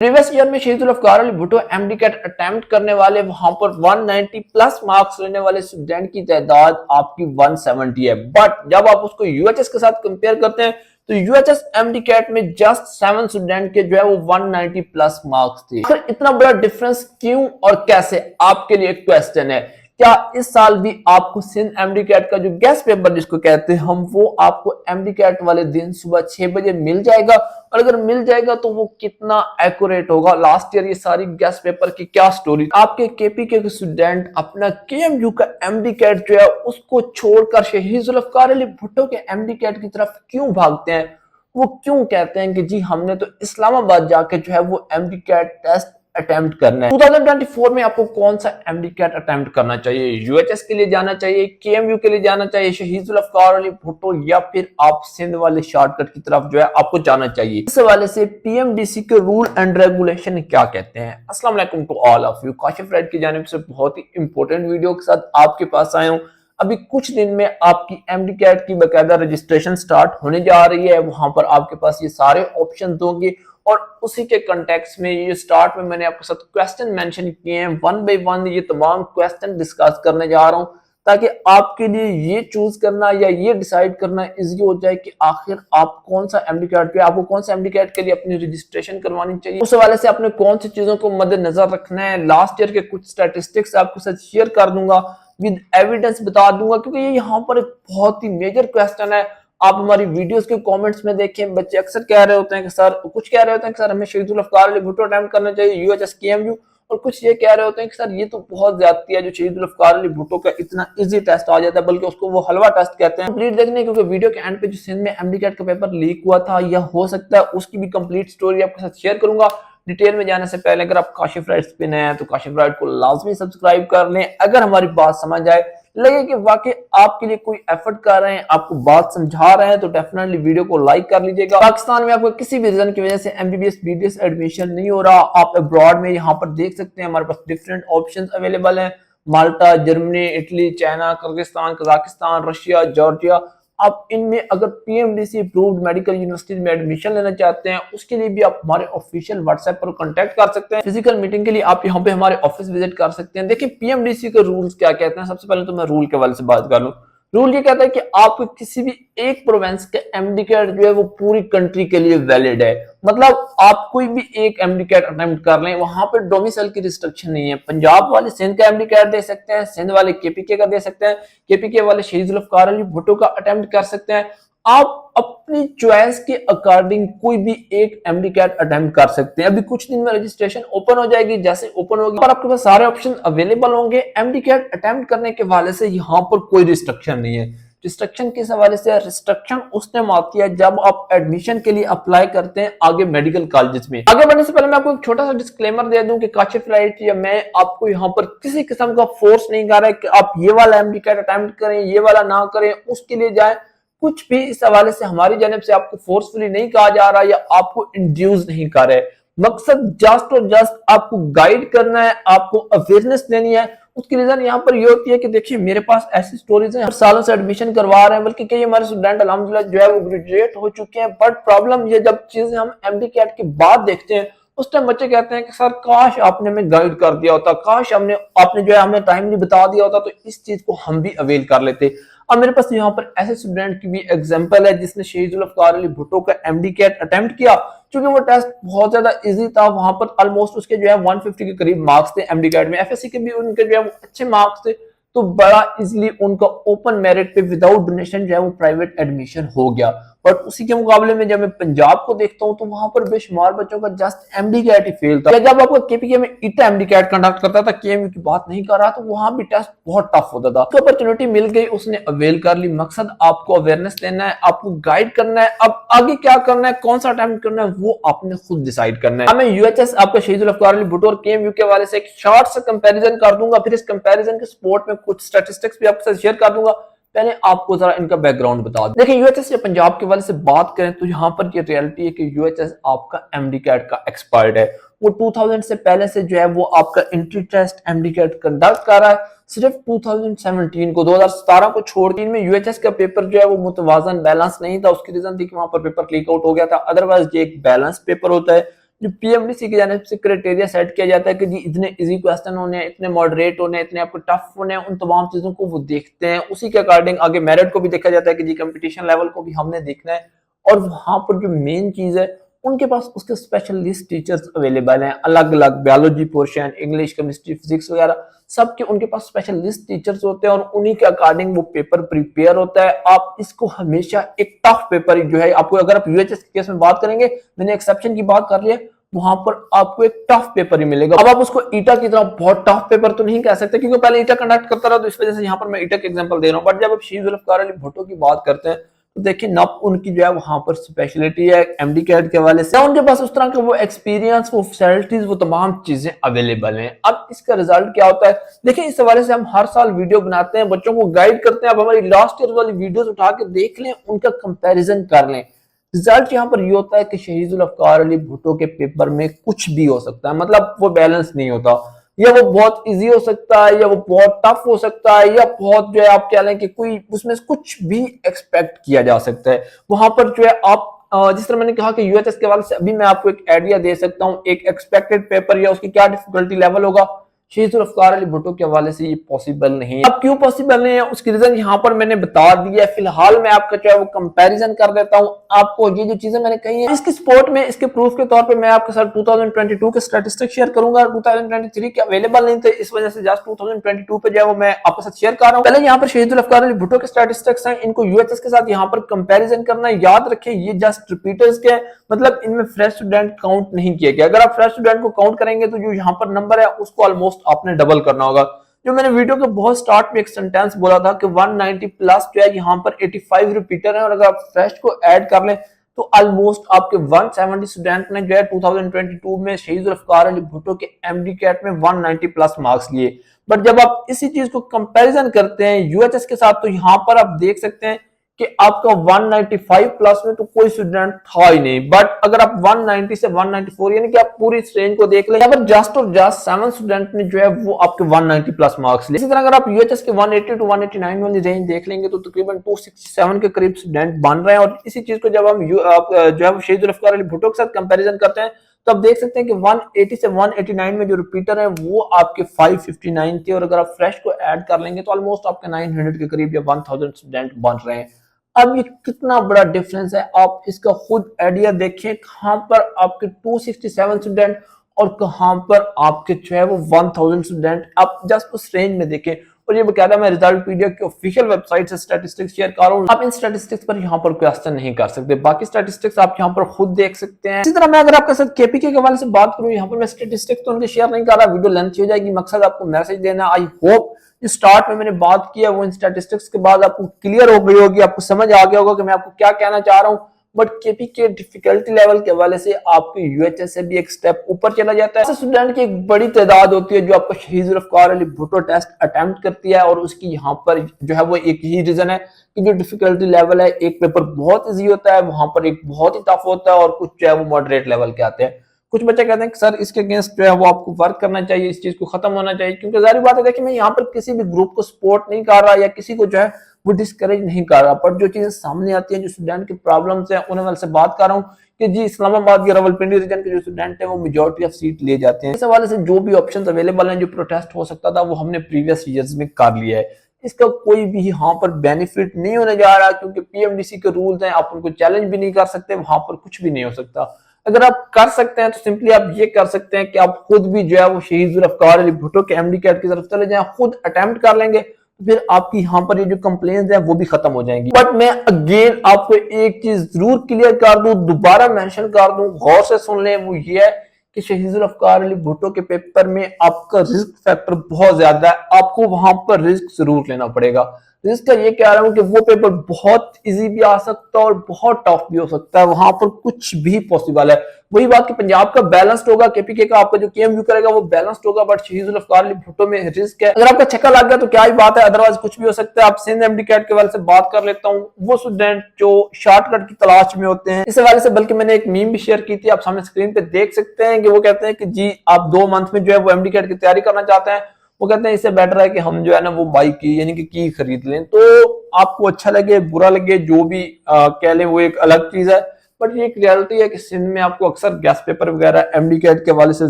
Previous year में Shaheed Zulfikar Ali Bhutto MD CAT attempt करने वाले वहां पर 190 प्लस मार्क्स लेने वाले स्टूडेंट की तादाद आपकी 170 है। बट जब आप उसको यूएचएस के साथ कंपेयर करते हैं तो यूएचएस एमडी कैट में जस्ट 7 स्टूडेंट के जो है वो 190 प्लस मार्क्स थे। फिर इतना बड़ा डिफरेंस क्यों और कैसे, आपके लिए एक क्वेश्चन है। क्या इस साल भी आपको सिंध एमडी कैट का जो गेस्ट पेपर जिसको कहते हैं हम, वो आपको एमडी कैट वाले दिन सुबह 6 बजे मिल जाएगा? और अगर मिल जाएगा तो वो कितना एक्यूरेट होगा? लास्ट ईयर ये सारी गेस्ट पेपर की क्या स्टोरी? आपके केपीके के स्टूडेंट अपना केएमयू का एमडी कैट जो है उसको छोड़कर शहीद जुल्फकार अली भुट्टो के एमडी कैट की तरफ क्यों भागते हैं? वो क्यों कहते हैं कि जी हमने तो इस्लामाबाद जाके जो है वो एमडी कैट टेस्ट अटेम्प्ट करना है? 2024 में आपको कौन सा एमडी कैट अटेम्प्ट करना चाहिए? यूएचएस के लिए जाना चाहिए, केएमयू के लिए जाना चाहिए, शहीद जुल्फकार अली भुट्टो, या फिर आप सिंध वाले शॉर्टकट की तरफ जो है आपको जाना चाहिए? इस हवाले से पीएमडीसी के रूल एंड रेगुलेशन क्या कहते हैं? अस्सलाम वालेकुम to all of you. Kashif राइड की जानिब से बहुत ही इंपॉर्टेंट वीडियो के साथ आपके पास आया हूँ। अभी कुछ दिन में आपकी एमडी कैट की बकायदा रजिस्ट्रेशन स्टार्ट होने जा रही है। वहां पर आपके पास ये सारे ऑप्शन होंगे और उसी के कंटेक्स्ट में ये स्टार्ट में मैंने आपके साथ क्वेश्चन मेंशन किए हैं। वन बाय वन ये तमाम क्वेश्चन डिस्कस करने जा रहा हूं ताकि आपके लिए ये चूज करना या ये डिसाइड करना इजी हो जाए कि आखिर आप कौन सा एमडी कैट पे, आपको कौन सा एमडी कैट के लिए अपनी रजिस्ट्रेशन करवानी चाहिए। उस हवाले से आपने कौन सी चीजों को मद्देनजर रखना है। लास्ट ईयर के कुछ स्टैटिस्टिक्स आपके साथ शेयर कर दूंगा, विद एविडेंस बता दूंगा, क्योंकि ये यहाँ पर एक बहुत ही मेजर क्वेश्चन है। आप हमारी वीडियोस के कमेंट्स में देखें, बच्चे अक्सर कह रहे होते हैं कि सर, कुछ कह रहे होते हैं कि सर हमें शहीद जुल्फकार अली भुट्टो अटेम्प्ट करना चाहिए यूएचएस केएमयू, और कुछ ये कह रहे होते हैं कि सर ये तो बहुत ज्यादती है, जो शहीद जुल्फकार अली भुट्टो का इतना इजी टेस्ट आ जाता है, बल्कि उसको वो हलवा टेस्ट कहते हैं। कंप्लीट देखने, क्योंकि वीडियो के एंड पे जो सिंध में एमडी कैट का पेपर लीक हुआ था या हो सकता है उसकी भी कंप्लीट स्टोरी आपके साथ शेयर करूंगा। डिटेल में जाने से पहले अगर आप काशिफ राइड्स पे नए हैं तो काशिफ राइड को लाजमी सब्सक्राइब कर लें। अगर हमारी बात समझ आए, लगे कि वाकई आपके लिए कोई एफर्ट कर रहे हैं, आपको बात समझा रहे हैं, तो डेफिनेटली वीडियो को लाइक कर लीजिएगा। पाकिस्तान में आपको किसी भी रीजन की वजह से एमबीबीएस बीडीएस एडमिशन नहीं हो रहा, आप अब्रॉड में यहाँ पर देख सकते हैं, हमारे पास डिफरेंट ऑप्शंस अवेलेबल हैं। Malta, Germany, Italy, China, Kyrgyzstan, Kazakhstan, Russia, Georgia. आप इनमें अगर पीएमडीसी अप्रूव्ड मेडिकल यूनिवर्सिटीज में एडमिशन लेना चाहते हैं, उसके लिए भी आप हमारे ऑफिशियल व्हाट्सएप पर कांटेक्ट कर सकते हैं। फिजिकल मीटिंग के लिए आप यहाँ पे हमारे ऑफिस विजिट कर सकते हैं। देखिए पीएमडीसी के रूल्स क्या कहते हैं। सबसे पहले तो मैं रूल के हवाले से बात कर लूं। रूल ये कहता है कि आपको किसी भी एक प्रोविंस के एमडी कैट जो है वो पूरी कंट्री के लिए वैलिड है। मतलब आप कोई भी एक एमडी कैट अटेम्प्ट कर लें, वहां पर डोमिसाइल की रिस्ट्रिक्शन नहीं है। पंजाब वाले सिंध का एमडी कैट दे सकते हैं, सिंध वाले केपीके का दे सकते हैं, केपीके वाले शहीद जुल्फकार अली भुट्टो का अटेम्प्ट कर सकते हैं। आप अपनी चॉइस के अकॉर्डिंग कोई भी एक एमडी कैट अटेम्प्ट कर सकते हैं। अभी कुछ दिन में रजिस्ट्रेशन ओपन हो जाएगी, जैसे ओपन होगी और आपके पास सारे ऑप्शन अवेलेबल होंगे। एमडी कैट अटेम्प्ट करने के हवाले से यहाँ पर कोई रिस्ट्रिक्शन नहीं है। रिस्ट्रिक्शन किस हवाले से? रिस्ट्रिक्शन उस टाइम आती है जब आप एडमिशन के लिए अप्लाई करते हैं आगे मेडिकल कॉलेजेस में। आगे बढ़ने से पहले मैं आपको एक छोटा सा डिस्क्लेमर दे दूं कि काशिफ राइड या मैं आपको यहाँ पर किसी किस्म का फोर्स नहीं कर रहा है कि आप ये वाला एमडी कैट अटेम्प्ट करें, ये वाला ना करें, उसके लिए जाए। कुछ भी इस हवाले से हमारी जानिब से आपको फोर्सफुली नहीं कहा जा रहा या आपको इंड्यूस नहीं कर रहे। मकसद जस्ट और जस्ट आपको गाइड करना है, आपको अवेयरनेस देनी है। उसकी रीजन यहाँ पर ये होती है कि देखिए मेरे पास ऐसी स्टोरीज हैं, सालों से एडमिशन करवा रहे हैं, बल्कि कई हमारे स्टूडेंट अल्हम्दुलिल्लाह जो है वो ग्रेजुएट हो चुके हैं। बट प्रॉब्लम ये, जब चीजें हम एमडी कैट के बाद देखते हैं उस टाइम बच्चे कहते हैं कि सर काश आपने हमें गाइड कर दिया होता, काश आपने जो है हमें टाइमली बता दिया होता तो इस चीज को हम भी अवेल कर लेते। अब मेरे पास यहाँ पर ऐसे स्टूडेंट की भी एग्जांपल है जिसने शहीद जुल्फकार अली भुट्टो का एमडी कैट अटेम्प्ट किया। क्योंकि वो टेस्ट बहुत ज्यादा इजी था, वहां पर ऑलमोस्ट उसके जो है 150 के करीब मार्क्स थे एमडी कैट में। एफएससी के भी उनके जो है वो अच्छे मार्क्स थे, तो बड़ा इजीली उनका ओपन मेरिट पे विदाउट डोनेशन जो है वो प्राइवेट एडमिशन हो गया। बट उसी के मुकाबले में जब मैं पंजाब को देखता हूं तो वहां पर बेशुमार बच्चों का जस्ट एमडी कैट ही फेल था। जब आपको केपीके में इटा एमडी कैट कंडक्ट करता था, केएमयू की बात नहीं कर रहा, तो वहां भी टेस्ट बहुत टफ होता था। तो अपॉर्चुनिटी मिल गई, उसने अवेल कर ली। मकसद आपको अवेयरनेस देना है, आपको गाइड करना है। अब आगे क्या करना है, कौन सा अटेम्प्ट करना है, वो आपने खुद डिसाइड करना है। मैं यूएचएस आपका शहीद जुल्फकार अली भुट्टो और केएमयू के हवाले से एक शॉर्ट सा कंपैरिजन कर दूंगा, फिर इस कंपैरिजन के सपोर्ट में कुछ स्टैटिस्टिक्स भी आपके साथ शेयर कर दूंगा। पहले आपको जरा इनका बैकग्राउंड बता दूं। देखिए यूएचएस या पंजाब के वाले से बात करें तो यहाँ पर ये रियलिटी है कि यूएचएस आपका एमडी कैट का एक्सपायर्ड है। वो 2000 से पहले से जो है वो आपका entry test MD CAT conduct कर रहा है। सिर्फ 2017 को, 2017 को छोड़ के इनमें यूएचएस का पेपर जो है वो मुतवाजन बैलेंस नहीं था। उसकी रीजन थी कि वहां पर पेपर लीक आउट हो गया था। अदरवाइज ये एक बैलेंस पेपर होता है। जो पीएमडीसी की जानिब से क्राइटेरिया सेट किया जाता है कि जी इतने इजी क्वेश्चन होने हैं, इतने मॉडरेट होने हैं, इतने आपको टफ होने हैं, उन तमाम चीजों को वो देखते हैं। उसी के अकॉर्डिंग आगे मेरिट को भी देखा जाता है कि जी कंपटीशन लेवल को भी हमने देखना है। और वहां पर जो मेन चीज है, उनके पास उसके स्पेशलिस्ट टीचर्स अवेलेबल हैं, अलग अलग biology portion, English, chemistry, physics वगैरह सबके उनके पास स्पेशलिस्ट टीचर्स होते हैं और उन्हीं के अकॉर्डिंग वो पेपर प्रिपेयर होता है। आप इसको हमेशा एक टफ पेपर जो है आपको, अगर आप यूएचएस के केस में बात करेंगे, मैंने एक्सेप्शन की बात कर लिया, वहां पर आपको एक टफ पेपर ही मिलेगा। अब आप उसको ईटा की तरह बहुत टफ पेपर तो नहीं कह सकते, क्योंकि पहले ईटा कंडक्ट करता रहा, तो इस वजह से यहाँ पर मैं ईटा के एग्जांपल दे रहा हूँ। बट जब आप शहीद जुल्फकार अली भुट्टो की बात करते हैं, तो देखिए ना उनकी जो है वहां पर स्पेशलिटी है एमडी कैट के हवाले से, उनके पास उस तरह का वो एक्सपीरियंस, वो फैसिलिटीज, वो तमाम चीजें अवेलेबल हैं। अब इसका रिजल्ट क्या होता है, देखिए इस हवाले से हम हर साल वीडियो बनाते हैं, बच्चों को गाइड करते हैं। अब हमारी लास्ट ईयर वाली वीडियोस उठा के देख लें, उनका कंपैरिजन कर लें। रिजल्ट यहाँ पर ये होता है कि शहीद जुल्फकार अली भुट्टो के पेपर में कुछ भी हो सकता है, मतलब वो बैलेंस नहीं होता, या वो बहुत इजी हो सकता है, या वो बहुत टफ हो सकता है, या बहुत जो है आप कह लें कि कोई उसमें कुछ भी एक्सपेक्ट किया जा सकता है। वहां पर जो है आप जिस तरह मैंने कहा कि यूएचएस के हवाले से अभी मैं आपको एक आइडिया दे सकता हूं, एक एक्सपेक्टेड पेपर या उसकी क्या डिफिकल्टी लेवल होगा, शहीद जुल्फकार अली भुट्टो के हवाले से ये पॉसिबल नहीं है। अब क्यों पॉसिबल नहीं है, उसकी रीजन यहाँ पर मैंने बता दिया है। फिलहाल मैं आपका जो है वो कंपैरिजन कर देता हूँ आपको। ये जो चीजें मैंने कही हैं, इसकी सपोर्ट में, इसके प्रूफ के तौर पे मैं आपके साथ 2022 के स्टैटिस्टिक्स शेयर करूंगा। 2023 के अवेलेबल नहीं थे, इस वजह से जस्ट 2022 पे जो है वो मैं आपके साथ शेयर कर रहा हूँ। पहले यहाँ पर शहीद जुल्फकार अली भुट्टो के स्टैटिस्टिक्स हैं, इनको यूएचएस के साथ यहाँ पर कंपेरिजन करना है। याद रखें ये जस्ट रिपीटर्स के, मतलब इनमें फ्रेश स्टूडेंट काउंट नहीं किया गया। अगर आप फ्रेश स्टूडेंट को काउंट करेंगे तो जो यहाँ पर नंबर है उसको ऑलमोस्ट आपने डबल करना होगा। जो मैंने वीडियो के बहुत स्टार्ट में एक सेंटेंस बोला था कि 190 प्लस जो है यहाँ पर 85 रिपीटर है, और अगर आप फ्रेश को ऐड कर लें तो ऑलमोस्ट आपके 170 स्टूडेंट ने जो है 2022 में शहीद जुल्फकार अली भुट्टो के एमडी कैट में 190 प्लस मार्क्स लिए। बट जब आप इसी चीज को कंपैरिजन करते हैं यूएचएस के साथ, तो यहाँ पर आप देख सकते हैं कि आपका 195 प्लस में तो कोई स्टूडेंट था ही नहीं। बट अगर आप 190 से 194 यानी कि आप पूरी इस रेंज को देख लें, यहाँ पर जस्ट और जस्ट 7 स्टूडेंट ने जो है वो आपके 190 प्लस मार्क्स लिए। इसी तरह अगर आप यूएचएस के 180 टू 189 वाली रेंज देख लेंगे तो तकरीबन 267 के करीब स्टूडेंट बन रहे हैं। और इसी चीज को जब हम जो है शहीद जुल्फकार अली भुट्टो के साथ कंपेरिजन करते हैं, तो आप देख सकते हैं कि 180 से 189 में जो रिपीटर है वो आपके 559 थे, और अगर आप फ्रेश को ऐड कर लेंगे तो ऑलमोस्ट आपके 900 के करीब या 1000 स्टूडेंट बन रहे हैं। अब ये कितना बड़ा डिफरेंस है, आप इसका खुद आइडिया देखें, कहां पर आपके 267 स्टूडेंट और कहां पर आपके जो है वो 1000 स्टूडेंट। आप जस्ट उस रेंज में देखें। और ये बकायदा मैं रिजल्ट पीडिया की ऑफिशियल वेबसाइट से स्टैटिस्टिक्स शेयर कर रहा हूं। आप इन स्टैटिस्टिक्स पर यहाँ पर क्वेश्चन नहीं कर सकते, बाकी स्टैटिस्टिक्स आप यहाँ पर खुद देख सकते हैं। इसी तरह मैं अगर आपके साथ केपीके के हवाले से बात करूं, यहाँ पर मैं स्टैटिस्टिक्स तो उनके शेयर नहीं कर रहा, वीडियो लेंथ हो जाएगी, मकसद आपको मैसेज देना। आई होप स्टार्ट में मैंने बात किया वो इन स्टैटिस्टिक्स के बाद आपको क्लियर हो गई होगी, आपको समझ आ गया होगा कि मैं आपको क्या कहना चाह रहा हूं। बट केपी के डिफिकल्टी लेवल के हवाले से आपके यूएचएस से भी एक स्टेप ऊपर चला जाता है। स्टूडेंट की एक बड़ी तादाद होती है जो आपका शहीद जुल्फकार अली भुट्टो टेस्ट अटेम्प्ट करती है, और उसकी यहाँ पर जो है वो एक ही रीजन है कि जो डिफिकल्टी लेवल है, एक पेपर बहुत इजी होता है, वहां पर एक बहुत ही टफ होता है, और कुछ जो है वो मॉडरेट लेवल के आते हैं। कुछ बच्चे कहते हैं कि सर इसके अगेंस्ट जो है वो आपको वर्क करना चाहिए, इस चीज को खत्म होना चाहिए, क्योंकि जाहिर बात है देखिए मैं यहाँ पर किसी भी ग्रुप को सपोर्ट नहीं कर रहा या किसी को जो है वो डिस्करेज नहीं कर रहा, पर जो चीजें सामने आती हैं, जो स्टूडेंट की प्रॉब्लम्स हैं, उन्हें वाले से बात कर रहा हूँ कि जी इस्लामाबाद या रावलपिंडी रीजन के जो स्टूडेंट हैं वो मेजॉरिटी ऑफ सीट ले जाते हैं। इस हवाले से जो भी ऑप्शन अवेलेबल हैं, जो प्रोटेस्ट हो सकता था, वो हमने प्रीवियस ईयर्स में कर लिया है। इसका कोई भी यहाँ पर बेनिफिट नहीं होने जा रहा, क्योंकि पीएमडीसी के रूल्स हैं, आप उनको चैलेंज भी नहीं कर सकते, वहां पर कुछ भी नहीं हो सकता। अगर आप कर सकते हैं तो सिंपली आप ये कर सकते हैं कि आप खुद भी जो है वो शहीद जुल्फकार अली भुट्टो के एमडी कैट की तरफ चले जाएं, खुद अटेम्प्ट कर लेंगे, तो फिर आपकी यहाँ पर ये जो कंप्लेंट्स हैं वो भी खत्म हो जाएंगी। बट मैं अगेन आपको एक चीज जरूर क्लियर कर दूं, दोबारा मेंशन कर दूं, गौर से सुन लें, वो ये है कि शहीद जुल्फकार अली भुट्टो के पेपर में आपका रिस्क फैक्टर बहुत ज्यादा है, आपको वहां पर रिस्क जरूर लेना पड़ेगा। रिस्क का ये कह रहा हूं कि वो पेपर बहुत इजी भी आ सकता है और बहुत टफ भी हो सकता है, वहां पर कुछ भी पॉसिबल है। वही बात कि पंजाब का बैलेंस्ड होगा, केपीके का आपका जो केएमयू करेगा वो बैलेंस्ड होगा, बट शहीद जुल्फकार अली भुट्टो में रिस्क है। अगर आपका छक्का लग गया तो क्या ही बात है, अदरवाइज कुछ भी हो सकता है। आप सिंध एमडी कैट के हवाले से बात कर लेता हूँ, वो स्टूडेंट जो शॉर्टकट की तलाश में होते हैं, इस हवाले से बल्कि मैंने एक मीम भी शेयर की थी, आप सामने स्क्रीन पे देख सकते हैं, कि वो कहते हैं कि जी आप 2 मंथ में जो है वो एमडी कैट की तैयारी करना चाहते हैं, वो कहते हैं इससे बेटर है कि हम जो है ना वो बाइक की यानी कि की खरीद लें। तो आपको अच्छा लगे बुरा लगे जो भी कह लें वो एक अलग चीज है, बट ये एक रियलिटी है कि सिंध में आपको अक्सर गैस पेपर वगैरह एमडी कैट के हवाले से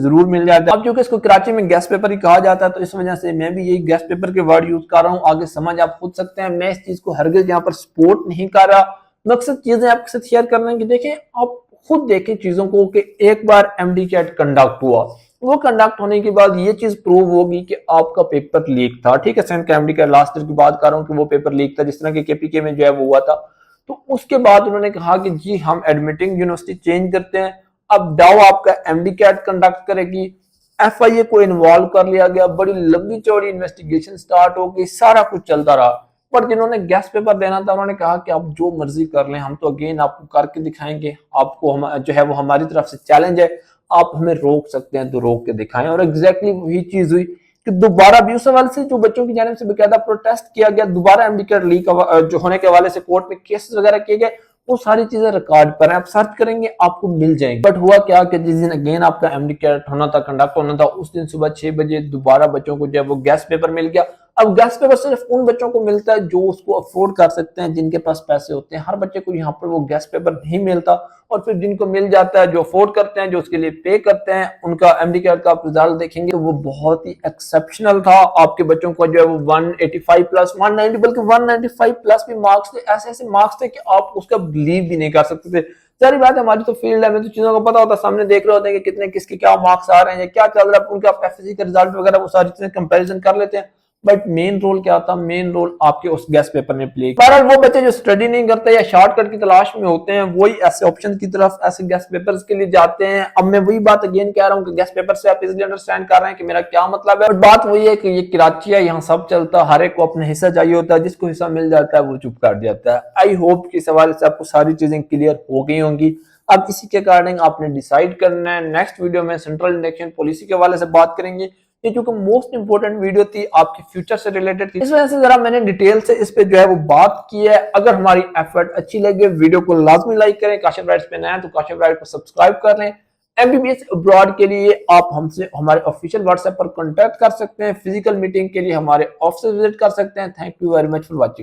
जरूर मिल जाता है। अब क्योंकि इसको कराची में गैस पेपर ही कहा जाता है तो इस वजह से मैं भी यही गैस पेपर के वर्ड यूज कर रहा हूँ। आगे समझ आप खुद सकते हैं, मैं इस चीज को हरगिज यहाँ पर सपोर्ट नहीं कर रहा। मकसद चीजें आपके साथ शेयर करने की, देखें आप खुद देखें चीजों को कि एक बार एमडी कैट कंडक्ट हुआ, वो कंडक्ट होने के बाद ये चीज प्रूव होगी कि आपका पेपर लीक था। ठीक है, सिंध का एमडी कैट लास्ट ईयर की बात कर रहा हूँ कि वो पेपर लीक था जिस तरह के केपीके में जो है वो हुआ था। तो उसके बाद उन्होंने कहा कि जी हम एडमिटिंग यूनिवर्सिटी चेंज करते हैं, अब डाउ आपका एमडी कैट कंडक्ट करेगी। एफआईए को इन्वॉल्व कर लिया गया, बड़ी लंबी चौड़ी इन्वेस्टिगेशन स्टार्ट हो गई, सारा कुछ चलता रहा। पर जिन्होंने गैस पेपर देना था उन्होंने कहा कि आप जो मर्जी कर लें, हम तो अगेन आपको करके दिखाएंगे, आपको हम जो है वो हमारी तरफ से चैलेंज है, आप हमें रोक सकते हैं तो रोक के दिखाएं। और एग्जैक्टली वही चीज हुई कि दोबारा भी उस हवाले से जो बच्चों की जानिब से बेकायदा प्रोटेस्ट किया गया, दोबारा एमडी कैट लीक जो होने के हवाले से कोर्ट में केसेस वगैरह किए गए, वो सारी चीजें रिकॉर्ड पर हैं, आप सर्च करेंगे आपको मिल जाएंगे। बट हुआ क्या कि जिस दिन अगेन आपका एमडी कैट होना था, कंडक्ट होना था, उस दिन सुबह 6 बजे दोबारा बच्चों को जो है वो गैस पेपर मिल गया। अब गैस पेपर सिर्फ उन बच्चों को मिलता है जो उसको अफोर्ड कर सकते हैं, जिनके पास पैसे होते हैं। हर बच्चे को यहाँ पर वो गैस पेपर नहीं मिलता। और फिर जिनको मिल जाता है, जो अफोर्ड करते हैं, जो उसके लिए पे करते हैं, उनका एमडी कैट का आप रिजल्ट देखेंगे वो बहुत ही एक्सेप्शनल था। आपके बच्चों को जो है वो 185 प्लस 190 बल्कि 195 प्लस भी मार्क्स थे। ऐसे ऐसे मार्क्स थे कि आप उसका बिलीव भी नहीं कर सकते थे। सारी बात है, हमारी तो फील्ड है, हमें तो चीजों का पता होता है, सामने देख रहे होते हैं कि कितने किसके क्या मार्क्स आ रहे हैं, क्या चल रहा है, उनका एफएससी का रिजल्ट वगैरह वो सारी चीजें कंपैरिजन कर लेते हैं। बट मेन रोल क्या था, मेन रोल आपके उस गैस पेपर ने प्ले किया। बहरहाल वो बच्चे जो स्टडी नहीं करते या शॉर्टकट की तलाश में होते हैं, वही ऐसे ऑप्शन की तरफ, ऐसे गैस पेपर्स के लिए जाते हैं। अब मैं वही बात अगेन कह रहा हूँ कि गैस पेपर से आप इजीली अंडरस्टैंड कर रहे हैं कि मेरा क्या मतलब है। बट बात वही है कि ये कराची है, यहाँ सब चलता है, हर एक को अपना हिस्सा चाहिए होता है, जिसको हिस्सा मिल जाता है वो चुप कर जाता है। आई होप कि इस हवाले से आपको सारी चीजें क्लियर हो गई होंगी। अब इसी के अकॉर्डिंग आपने डिसाइड करना है। नेक्स्ट वीडियो में सेंट्रल इलेक्शन पॉलिसी के हवाले से बात करेंगे। ये चूंकि मोस्ट इंपोर्टेंट वीडियो थी, आपके फ्यूचर से रिलेटेड थी, इस वजह से जरा मैंने डिटेल से इस पे जो है वो बात की है। अगर हमारी एफर्ट अच्छी लगे, वीडियो को लाजमी लाइक करें। काशिफ राइट्स पे नया है तो काशिफ राइट को सब्सक्राइब कर लें। एमबीबीएस अब्रॉड के लिए आप हमसे हमारे ऑफिशियल व्हाट्सएप पर कॉन्टैक्ट कर सकते हैं। फिजिकल मीटिंग के लिए हमारे ऑफिस विजिट कर सकते हैं। Thank you very much for watching.